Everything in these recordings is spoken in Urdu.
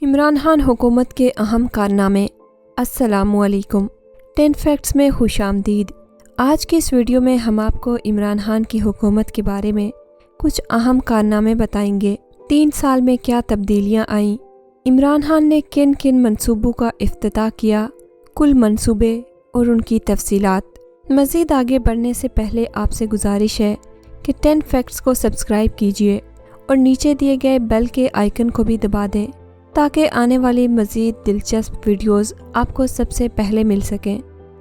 عمران خان حکومت کے اہم کارنامے۔ السلام علیکم، 10 فیکٹس میں خوش آمدید۔ آج کی اس ویڈیو میں ہم آپ کو عمران خان کی حکومت کے بارے میں کچھ اہم کارنامے بتائیں گے۔ 3 سال میں کیا تبدیلیاں آئیں، عمران خان نے کن کن منصوبوں کا افتتاح کیا، کل منصوبے اور ان کی تفصیلات۔ مزید آگے بڑھنے سے پہلے آپ سے گزارش ہے کہ 10 فیکٹس کو سبسکرائب کیجیے اور نیچے دیے گئے بیل کے آئیکن کو بھی دبا دیں تاکہ آنے والی مزید دلچسپ ویڈیوز آپ کو سب سے پہلے مل سکیں۔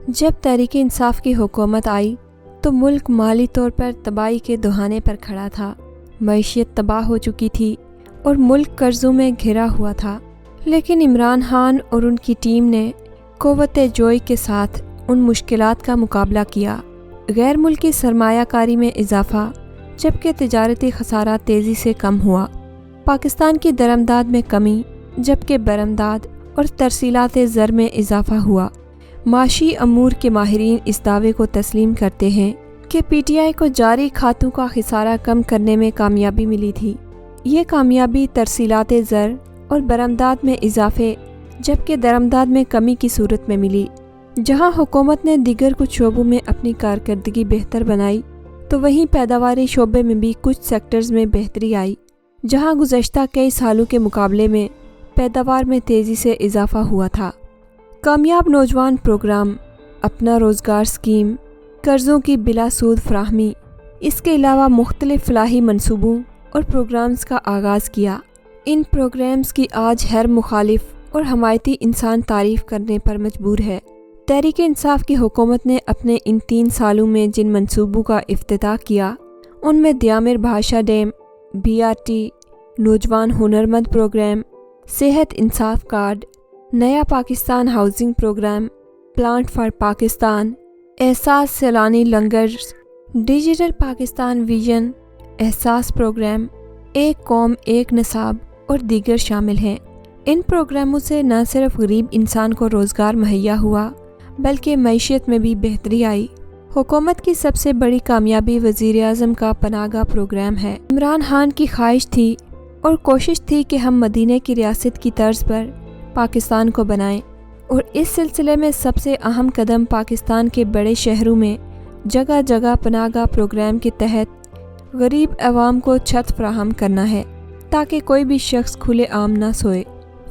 جب تحریک انصاف کی حکومت آئی تو ملک مالی طور پر تباہی کے دہانے پر کھڑا تھا، معیشت تباہ ہو چکی تھی اور ملک قرضوں میں گھرا ہوا تھا، لیکن عمران خان اور ان کی ٹیم نے قوت جوئی کے ساتھ ان مشکلات کا مقابلہ کیا۔ غیر ملکی سرمایہ کاری میں اضافہ جبکہ تجارتی خسارہ تیزی سے کم ہوا، پاکستان کی درآمدات میں کمی جبکہ برآمدات اور ترسیلات زر میں اضافہ ہوا۔ معاشی امور کے ماہرین اس دعوے کو تسلیم کرتے ہیں کہ پی ٹی آئی کو جاری کھاتوں کا خسارہ کم کرنے میں کامیابی ملی تھی۔ یہ کامیابی ترسیلات زر اور برآمدات میں اضافے جبکہ درآمدات میں کمی کی صورت میں ملی۔ جہاں حکومت نے دیگر کچھ شعبوں میں اپنی کارکردگی بہتر بنائی تو وہیں پیداواری شعبے میں بھی کچھ سیکٹرز میں بہتری آئی، جہاں گزشتہ کئی سالوں کے مقابلے میں پیداوار میں تیزی سے اضافہ ہوا تھا۔ کامیاب نوجوان پروگرام، اپنا روزگار اسکیم، قرضوں کی بلا سود فراہمی، اس کے علاوہ مختلف فلاحی منصوبوں اور پروگرامز کا آغاز کیا۔ ان پروگرامز کی آج ہر مخالف اور حمایتی انسان تعریف کرنے پر مجبور ہے۔ تحریک انصاف کی حکومت نے اپنے ان 3 سالوں میں جن منصوبوں کا افتتاح کیا ان میں دیامر بھاشا ڈیم، BRT، نوجوان ہنرمند پروگرام، صحت انصاف کارڈ، نیا Pakistan housing programme, plant for Pakistan, Ehsaas Saylani لنگر، digital Pakistan vision, Ehsaas programme, ایک قوم ایک نصاب اور دیگر شامل ہیں۔ ان پروگراموں سے نہ صرف غریب انسان کو روزگار مہیا ہوا بلکہ معیشت میں بھی بہتری آئی۔ حکومت کی سب سے بڑی کامیابی وزیر اعظم کا پناہ گاہ پروگرام ہے۔ عمران خان کی خواہش تھی اور کوشش تھی کہ ہم مدینہ کی ریاست کی طرز پر پاکستان کو بنائیں، اور اس سلسلے میں سب سے اہم قدم پاکستان کے بڑے شہروں میں جگہ جگہ پناہ گاہ پروگرام کے تحت غریب عوام کو چھت فراہم کرنا ہے تاکہ کوئی بھی شخص کھلے عام نہ سوئے۔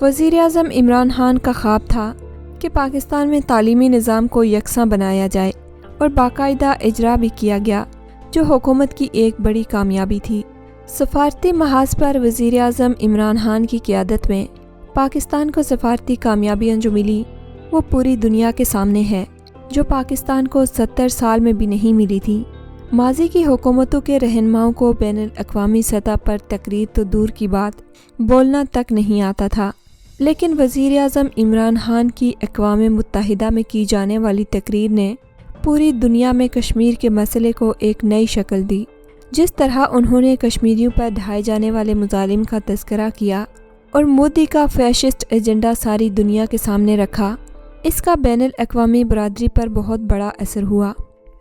وزیر اعظم عمران خان کا خواب تھا کہ پاکستان میں تعلیمی نظام کو یکساں بنایا جائے اور باقاعدہ اجرا بھی کیا گیا، جو حکومت کی ایک بڑی کامیابی تھی۔ سفارتی محاذ پر وزیر اعظم عمران خان کی قیادت میں پاکستان کو سفارتی کامیابیاں جو ملی وہ پوری دنیا کے سامنے ہے، جو پاکستان کو 70 سال میں بھی نہیں ملی تھی۔ ماضی کی حکومتوں کے رہنماؤں کو بین الاقوامی سطح پر تقریر تو دور کی بات بولنا تک نہیں آتا تھا، لیکن وزیر اعظم عمران خان کی اقوام متحدہ میں کی جانے والی تقریر نے پوری دنیا میں کشمیر کے مسئلے کو ایک نئی شکل دی۔ جس طرح انہوں نے کشمیریوں پر ڈھائے جانے والے مظالم کا تذکرہ کیا اور مودی کا فیشسٹ ایجنڈا ساری دنیا کے سامنے رکھا، اس کا بین الاقوامی برادری پر بہت بڑا اثر ہوا۔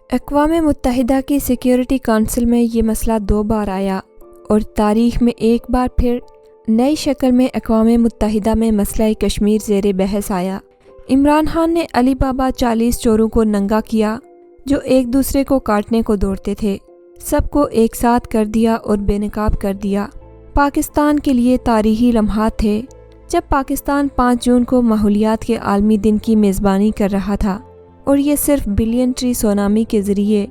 اقوام متحدہ کی سیکیورٹی کونسل میں یہ مسئلہ 2 بار آیا اور تاریخ میں ایک بار پھر نئی شکل میں اقوام متحدہ میں مسئلہ کشمیر زیر بحث آیا۔ عمران خان نے علی بابا 40 چوروں کو ننگا کیا جو ایک دوسرے کو کاٹنے کو دوڑتے تھے، سب کو ایک ساتھ کر دیا اور بے نقاب کر دیا۔ پاکستان کے لیے تاریخی لمحات تھے جب پاکستان 5 جون کو ماحولیات کے عالمی دن کی میزبانی کر رہا تھا، اور یہ صرف بلین ٹری سونامی کے ذریعے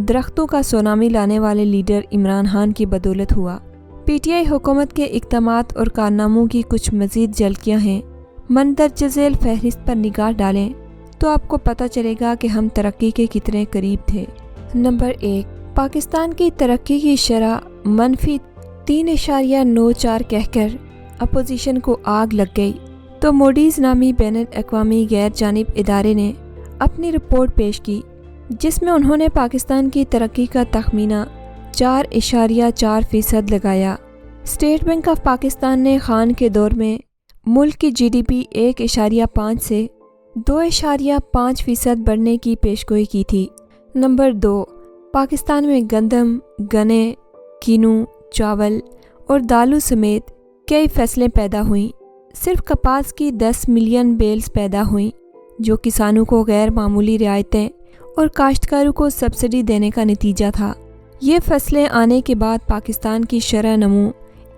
درختوں کا سونامی لانے والے لیڈر عمران خان کی بدولت ہوا۔ پی ٹی آئی حکومت کے اقدامات اور کارناموں کی کچھ مزید جھلکیاں ہیں۔ مندرجہ ذیل فہرست پر نگاہ ڈالیں تو آپ کو پتہ چلے گا کہ ہم ترقی کے کتنے قریب تھے۔ نمبر 1، پاکستان کی ترقی کی شرح -3.94 کہہ کر اپوزیشن کو آگ لگ گئی تو موڈیز نامی بین الاقوامی غیر جانب ادارے نے اپنی رپورٹ پیش کی، جس میں انہوں نے پاکستان کی ترقی کا تخمینہ 4.4% لگایا۔ اسٹیٹ بینک آف پاکستان نے خان کے دور میں ملک کی GDP 1.5 سے 2.5% بڑھنے کی پیشگوئی کی تھی۔ نمبر 2، پاکستان میں گندم، گنے، کینو، چاول اور دالوں سمیت کئی فصلیں پیدا ہوئیں۔ صرف کپاس کی 10 ملین بیلز پیدا ہوئیں، جو کسانوں کو غیر معمولی رعایتیں اور کاشتکاروں کو سبسڈی دینے کا نتیجہ تھا۔ یہ فصلیں آنے کے بعد پاکستان کی شرح نمو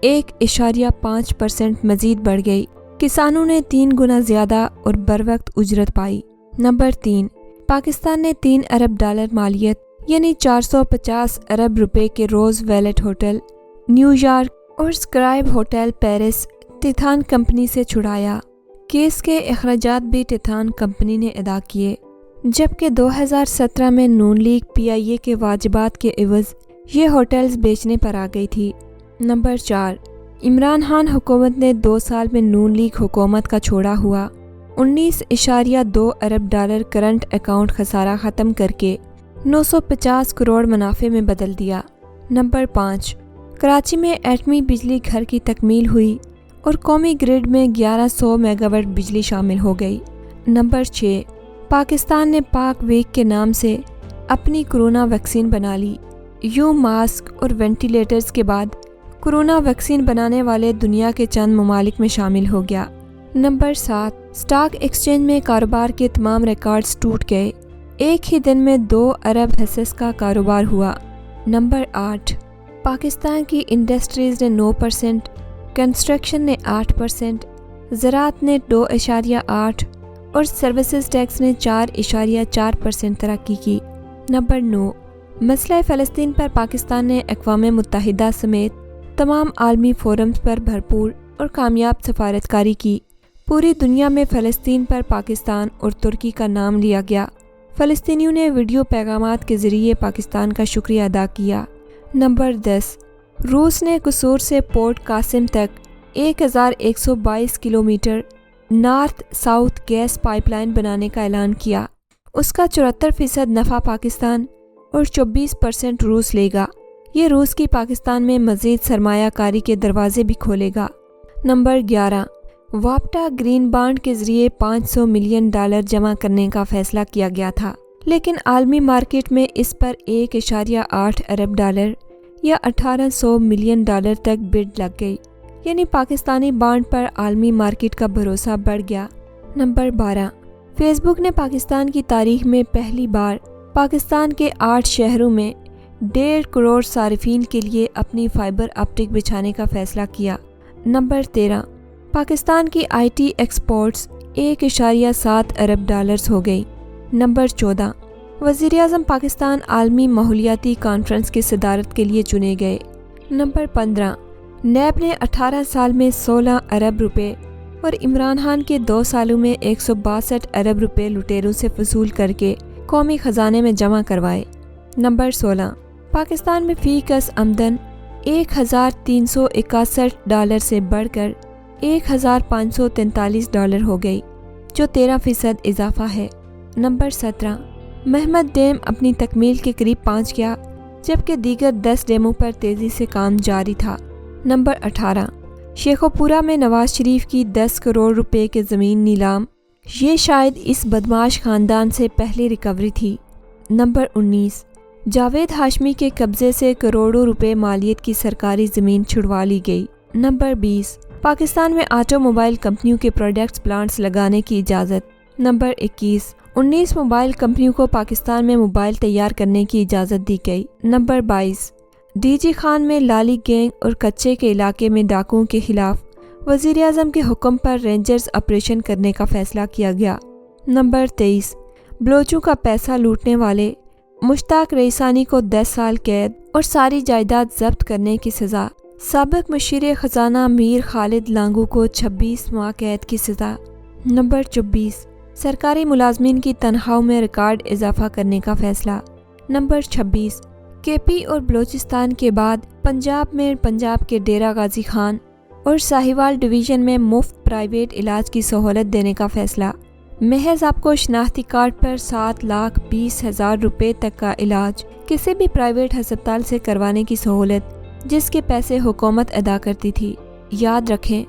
1.5% مزید بڑھ گئی۔ کسانوں نے 3 گنا زیادہ اور بروقت اجرت پائی۔ نمبر 3، پاکستان نے $3 ارب مالیت یعنی 450 ارب روپے کے روز ویلٹ ہوٹل نیو یارک اور اسکرائب ہوٹل پیرس ٹیتھان کمپنی سے چھڑایا۔ کیس کے اخراجات بھی ٹیتھان کمپنی نے ادا کیے، جبکہ 2017 میں نون لیگ PIA کے واجبات کے عوض یہ ہوٹلز بیچنے پر آ گئی تھی۔ نمبر 4، عمران خان حکومت نے 2 سال میں نون لیگ حکومت کا چھوڑا ہوا $19.2 ارب کرنٹ اکاؤنٹ خسارہ ختم کر کے 950 کروڑ منافع میں بدل دیا۔ نمبر 5، کراچی میں ایٹمی بجلی گھر کی تکمیل ہوئی اور قومی گرڈ میں 1100 میگا واٹ بجلی شامل ہو گئی۔ نمبر 6، پاکستان نے پاک ویک کے نام سے اپنی کرونا ویکسین بنا لی۔ یوں ماسک اور وینٹیلیٹرز کے بعد کرونا ویکسین بنانے والے دنیا کے چند ممالک میں شامل ہو گیا۔ نمبر 7، اسٹاک ایکسچینج میں کاروبار کے تمام ریکارڈز ٹوٹ گئے، ایک ہی دن میں 2 ارب حصص کا کاروبار ہوا۔ نمبر 8، پاکستان کی انڈسٹریز نے 9%، کنسٹرکشن نے 8%، زراعت نے 2.8 اور سروسز ٹیکس نے 4.4% ترقی کی۔ نمبر 9، مسئلہ فلسطین پر پاکستان نے اقوام متحدہ سمیت تمام عالمی فورمز پر بھرپور اور کامیاب سفارتکاری کی۔ پوری دنیا میں فلسطین پر پاکستان اور ترکی کا نام لیا گیا۔ فلسطینیوں نے ویڈیو پیغامات کے ذریعے پاکستان کا شکریہ ادا کیا۔ نمبر 10، روس نے قصور سے پورٹ قاسم تک 1122 kilometre north south gas pipeline بنانے کا اعلان کیا۔ اس کا 74% نفع پاکستان اور 24% روس لے گا۔ یہ روس کی پاکستان میں مزید سرمایہ کاری کے دروازے بھی کھولے گا۔ نمبر 11، وابٹا گرین بانڈ کے ذریعے $500 ملین جمع کرنے کا فیصلہ کیا گیا تھا، لیکن عالمی مارکیٹ میں اس پر $1.8 ارب یا $1800 ملین تک بڈ لگ گئی، یعنی پاکستانی بانڈ پر عالمی مارکیٹ کا بھروسہ بڑھ گیا۔ نمبر 12، فیس بک نے پاکستان کی تاریخ میں پہلی بار پاکستان کے 8 شہروں میں 1.5 کروڑ صارفین کے لیے اپنی فائبر آپٹک بچھانے کا فیصلہ کیا۔ نمبر 13، پاکستان کی IT ایکسپورٹس $1.7 ارب ہو گئی۔ نمبر 14، وزیراعظم پاکستان عالمی ماحولیاتی کانفرنس کی صدارت کے لیے چنے گئے۔ نمبر 15، نیب نے 18 سال میں 16 ارب روپے اور عمران خان کے 2 سالوں میں 162 ارب روپے لٹیروں سے وصول کر کے قومی خزانے میں جمع کروائے۔ نمبر 16، پاکستان میں فی کس آمدن $1,361 سے بڑھ کر $1,543 ہو گئی، جو 13% اضافہ ہے۔ نمبر 17، محمد ڈیم اپنی تکمیل کے قریب پہنچ گیا، جبکہ دیگر 10 ڈیموں پر تیزی سے کام جاری تھا۔ نمبر 18، شیخوپورہ میں نواز شریف کی 10 کروڑ روپے کے زمین نیلام، یہ شاید اس بدمعاش خاندان سے پہلی ریکوری تھی۔ نمبر 19، جاوید ہاشمی کے قبضے سے کروڑوں روپے مالیت کی سرکاری زمین چھڑوا لی گئی۔ نمبر 20، پاکستان میں آٹو موبائل کمپنیوں کے پروڈکٹس پلانٹس لگانے کی اجازت۔ نمبر 21، 19 موبائل کمپنیوں کو پاکستان میں موبائل تیار کرنے کی اجازت دی گئی۔ نمبر 22، DG خان میں لالی گینگ اور کچے کے علاقے میں ڈاکوؤں کے خلاف وزیراعظم کے حکم پر رینجرز آپریشن کرنے کا فیصلہ کیا گیا۔ نمبر 23، بلوچوں کا پیسہ لوٹنے والے مشتاق رئیسانی کو 10 سال قید اور ساری جائیداد ضبط کرنے کی سزا۔ سابق مشیر خزانہ میر خالد لانگو کو 26 ماہ قید کی سزا۔ نمبر 24، سرکاری ملازمین کی تنخواہوں میں ریکارڈ اضافہ کرنے کا فیصلہ۔ نمبر 26، KP اور بلوچستان کے بعد پنجاب میں پنجاب کے ڈیرہ غازی خان اور ساہیوال ڈویژن میں مفت پرائیویٹ علاج کی سہولت دینے کا فیصلہ۔ محض آپ کو شناختی کارڈ پر 7,20,000 روپے تک کا علاج کسی بھی پرائیویٹ ہسپتال سے کروانے کی سہولت، جس کے پیسے حکومت ادا کرتی تھی۔ یاد رکھیں،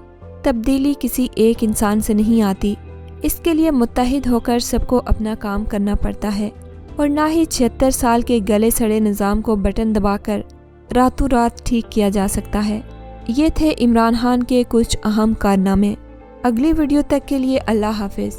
تبدیلی کسی ایک انسان سے نہیں آتی، اس کے لیے متحد ہو کر سب کو اپنا کام کرنا پڑتا ہے، اور نہ ہی 76 سال کے گلے سڑے نظام کو بٹن دبا کر راتوں رات ٹھیک کیا جا سکتا ہے۔ یہ تھے عمران خان کے کچھ اہم کارنامے۔ اگلی ویڈیو تک کے لیے اللہ حافظ۔